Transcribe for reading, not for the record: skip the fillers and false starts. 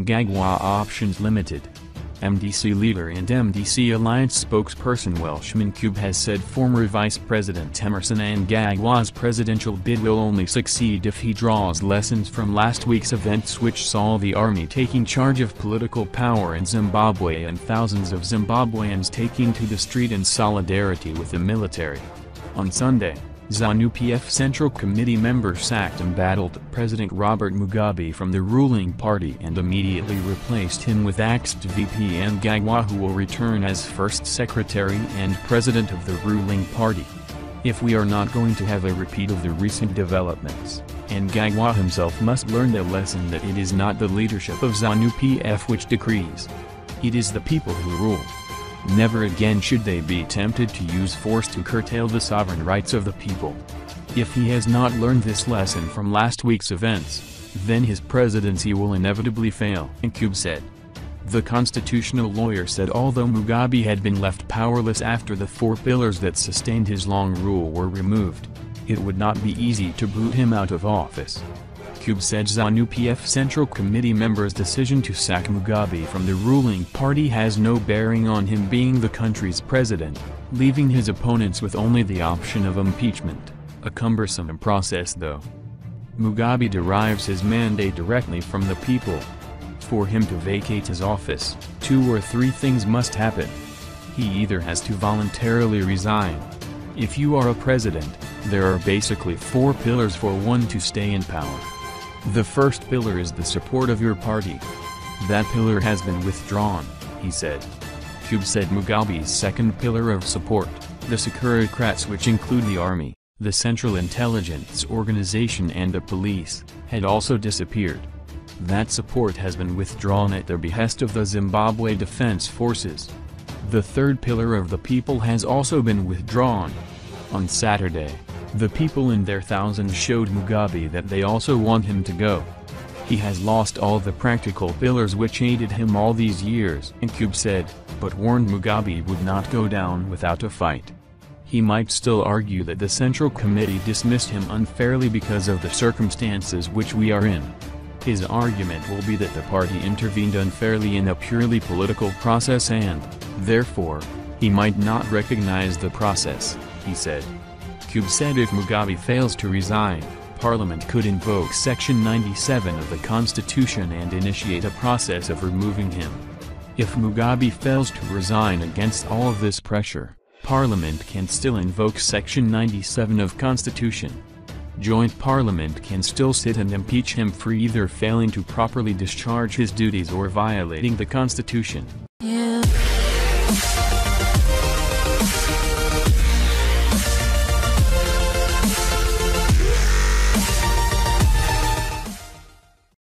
Mnangagwa Options Limited. MDC leader and MDC Alliance spokesperson Welshman Ncube has said former Vice-President Emmerson Mnangagwa's presidential bid will only succeed if he draws lessons from last week's events, which saw the army taking charge of political power in Zimbabwe and thousands of Zimbabweans taking to the street in solidarity with the military. On Sunday, ZANU-PF Central Committee members sacked embattled President Robert Mugabe from the ruling party and immediately replaced him with axed VP Mnangagwa, who will return as first secretary and president of the ruling party. If we are not going to have a repeat of the recent developments, Mnangagwa himself must learn the lesson that it is not the leadership of ZANU-PF which decrees. It is the people who rule. Never again should they be tempted to use force to curtail the sovereign rights of the people. If he has not learned this lesson from last week's events, then his presidency will inevitably fail, Ncube said. The constitutional lawyer said although Mugabe had been left powerless after the 4 pillars that sustained his long rule were removed, it would not be easy to boot him out of office. Ncube said ZANU-PF Central Committee members' decision to sack Mugabe from the ruling party has no bearing on him being the country's president, leaving his opponents with only the option of impeachment, a cumbersome process though. Mugabe derives his mandate directly from the people. For him to vacate his office, 2 or 3 things must happen. He either has to voluntarily resign. If you are a president, there are basically 4 pillars for one to stay in power. The first pillar is the support of your party. That pillar has been withdrawn, he said. Ncube said Mugabe's second pillar of support, the Securikrats, which include the army, the Central Intelligence Organization and the police, had also disappeared. That support has been withdrawn at the behest of the Zimbabwe Defense Forces. The third pillar of the people has also been withdrawn. On Saturday, the people in their thousands showed Mugabe that they also want him to go. He has lost all the practical pillars which aided him all these years, Ncube said, but warned Mugabe would not go down without a fight. He might still argue that the Central Committee dismissed him unfairly because of the circumstances which we are in. His argument will be that the party intervened unfairly in a purely political process and, therefore, he might not recognize the process, he said. Ncube said if Mugabe fails to resign, Parliament could invoke Section 97 of the Constitution and initiate a process of removing him. If Mugabe fails to resign against all of this pressure, Parliament can still invoke Section 97 of Constitution. Joint Parliament can still sit and impeach him for either failing to properly discharge his duties or violating the Constitution.